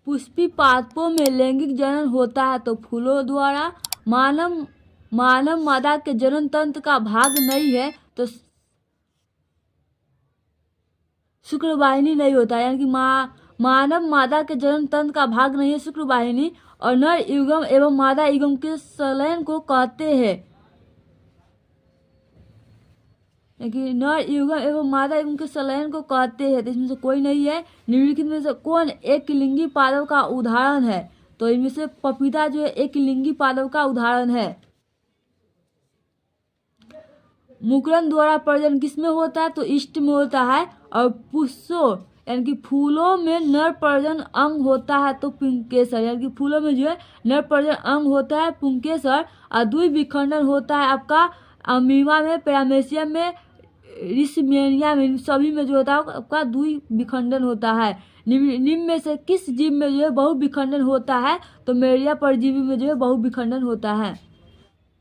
पुष्पी पादपों में लैंगिक जनन होता है तो फूलों द्वारा। मानव मानव मादा के जनन तंत्र का भाग नहीं है तो शुक्रवाहिनी नहीं होता, यानी कि मानव मादा के जनन तंत्र का भाग नहीं है शुक्रवाहिनी। और नर युग्म एवं मादा युग्म के संलयन को कहते हैं, कि नर युग्म एवं मादा युग्म के संलयन को कहते हैं। तो इसमें से कोई नहीं है। निम्नलिखित में से कौन एक लिंगी पादप का उदाहरण है? तो इनमें से पपीता जो है एक लिंगी पादप का उदाहरण है। मुकुलन द्वारा प्रजनन किसमें होता है? तो इष्ट में होता है। और पुष्पों यानी कि फूलों में नर प्रजनन अंग होता है तो पुंकेसर, यानी कि फूलों में जो है नर प्रजनन अंग होता है पुंकेसर। और द्वि विखंडन होता है आपका अमीबा में, पैरामेसियम में, रिसमेनिया में, सभी में जो होता है आपका द्वि विखंडन होता है। निम्न में से किस जीव में जो है बहु विखंडन होता है? तो मेरिया परजीवी में जो है बहु विखंडन होता है।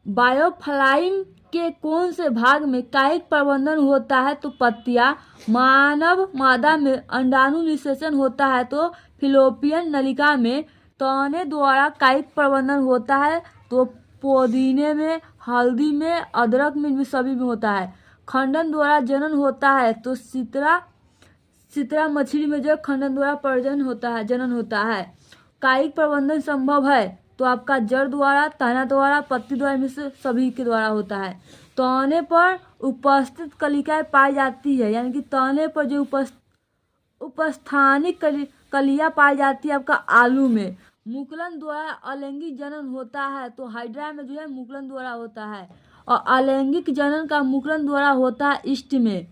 बायोफ्लाइम के कौन से भाग में कायिक प्रबंधन होता है? तो पत्तियां। मानव मादा में अंडाणु निषेचन होता है तो फिलोपियन नलिका में। तने द्वारा कायिक प्रबंधन होता है तो पुदीने में, हल्दी में, अदरक में, इनमें सभी में होता है। खंडन द्वारा जनन होता है तो सितरा मछली में जो खंडन द्वारा प्रजनन होता है, जनन होता है। कायिक प्रबंधन संभव है तो आपका जड़ द्वारा, तना द्वारा, पत्ती द्वारा, में से सभी के द्वारा होता है। तने पर उपस्थित कलिकाएं पाई जाती है, यानी कि तने पर जो उपस्थानिक कलियां पाई जाती है आपका आलू में। मुकुलन द्वारा अलैंगिक जनन होता है तो हाइड्रा में जो है मुकुलन द्वारा होता है। और अलैंगिक जनन का मुकुलन द्वारा होता है इष्ट में।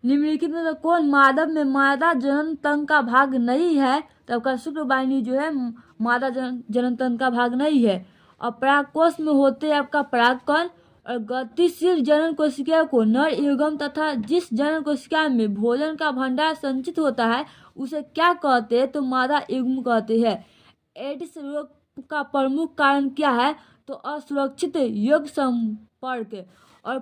निम्नलिखित में तो कौन माधव में मादा जनन तंत्र का भाग नहीं है? तो आपका शुक्रवाहिनी जो है मादा जनन तंत्र का भाग नहीं है। और परागकोश में होते हैं आपका परागकण। और गतिशील जनन कोशिका को नर युग्म तथा जिस जनन कोशिका में भोजन का भंडार संचित होता है उसे क्या कहते हैं? तो मादा युग्म कहते हैं। एड्स रोग का प्रमुख कारण क्या है? तो असुरक्षित यौन संपर्क। और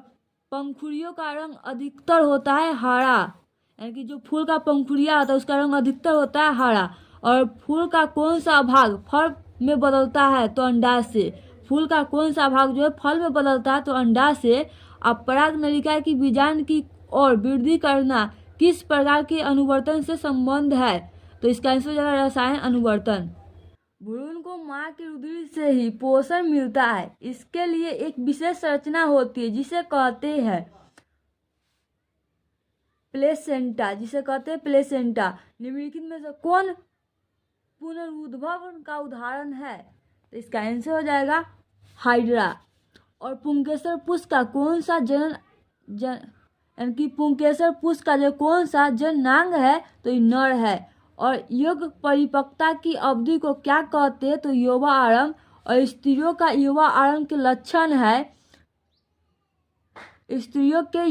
पंखुड़ियों का रंग अधिकतर होता है हरा, यानी कि जो फूल का पंखुड़िया होता है उसका रंग अधिकतर होता है हरा। और फूल का कौन सा भाग फल में बदलता है? तो अंडा से। फूल का कौन सा भाग जो है फल में बदलता है? तो अंडा से। अब पराग नलिका की बीजांड की और वृद्धि करना किस प्रकार के अनुवर्तन से संबंध है? तो इसका आंसर हो जाएगा रसायन अनुवर्तन। भ्रूण को माँ की रुधिर से ही पोषण मिलता है, इसके लिए एक विशेष संरचना होती है जिसे कहते हैं प्लेसेंटा, जिसे कहते हैं प्लेसेंटा। निम्नलिखित में से कौन पुनरुद्भव का उदाहरण है? तो इसका आंसर हो जाएगा हाइड्रा। और पुंकेसर पुष्प का कौन सा यानी कि पुंकेसर पुष्प का जो कौन सा जननांग है? तो ये नर है। और युग परिपक्वता की अवधि को क्या कहते हैं? तो युवा आरंभ। और स्त्रियों का युवा आरंभ के लक्षण है, स्त्रियों के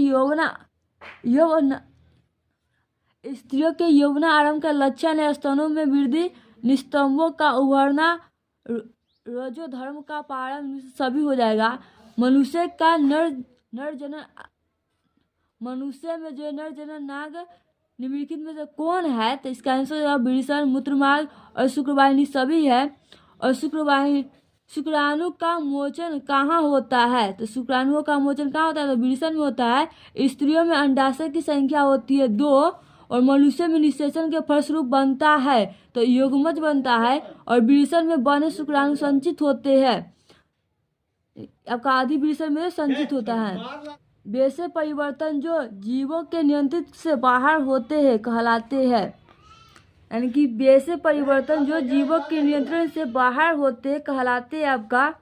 यौवना आरंभ का लक्षण है स्तनों में वृद्धि, निस्तंभों का उभरना, रजोधर्म का प्रारंभ, सभी हो जाएगा। मनुष्य का नर जनन, मनुष्य में जो नर जनन नाग निम्नलिखित में से कौन है? तो इसका आंसर वृषण, मूत्रमार्ग और शुक्रवाहिनी सभी है। और शुक्राणु का मोचन कहाँ होता है? तो शुक्राणुओं का मोचन कहाँ होता है? तो वृषण में होता है। स्त्रियों में अंडाशय की संख्या होती है 2 और मनुष्य में निषेचन के फलस्वरूप बनता है तो युग्मज बनता है। और वृषण में बने शुक्राणु संचित होते हैं, आपका आदि वृषण में संचित होता है। वैसे परिवर्तन जो जीवों के नियंत्रित से बाहर होते हैं कहलाते हैं, यानी कि वैसे परिवर्तन जो जीवों के नियंत्रण से बाहर होते हैं कहलाते हैं आपका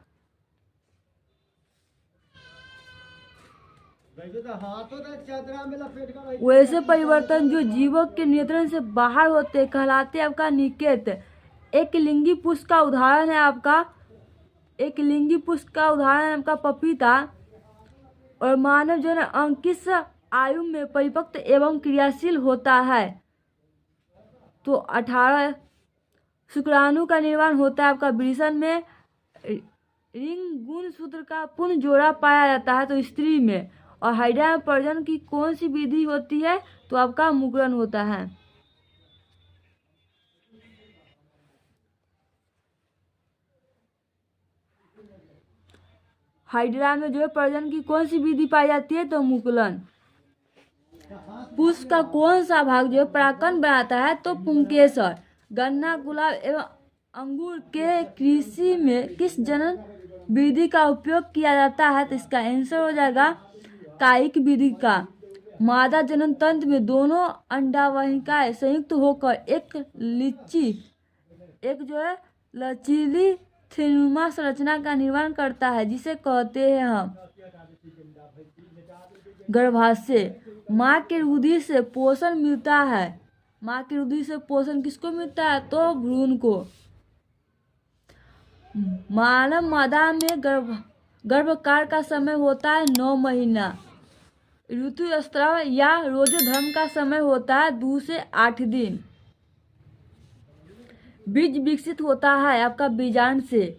वैसे परिवर्तन जो जीवों के नियंत्रण से बाहर होते हैं कहलाते हैं आपका निषेध। एक लिंगी पुष्प का उदाहरण है आपका पपीता। और मानव जो है किस आयु में परिपक्व एवं क्रियाशील होता है? तो 18। शुक्राणु का निर्माण होता है आपका वृषण में। रिंग गुणसूत्र का पूर्ण जोड़ा पाया जाता है तो स्त्री में। और हाइड्रा में प्रजनन की कौन सी विधि होती है? तो आपका मुकुलन होता है। हाइड्रा में जो है प्रजनन की कौन सी विधि पाई जाती है? तो मुकुलन। पुष्प का कौन सा भाग जो है परागकण बनाता है? तो पुंकेसर। गन्ना, गुलाब एवं अंगूर के कृषि में किस जनन विधि का उपयोग किया जाता है? तो इसका आंसर हो जाएगा कायिक विधि का। मादा जनन तंत्र में दोनों अंडावहिकाएं संयुक्त होकर एक जो है लचीली थैलेनुमा संरचना का निर्माण करता है, जिसे कहते हैं हम गर्भाशय। माँ के उदर से पोषण मिलता है। माँ के उदर से पोषण किसको मिलता है? तो भ्रूण को। मानव मादा में गर्भकाल का समय होता है 9 महीना। ऋतुस्राव या रोजोधर्म का समय होता है 2 से 8 दिन। बीज विकसित होता है आपका बीजांड से।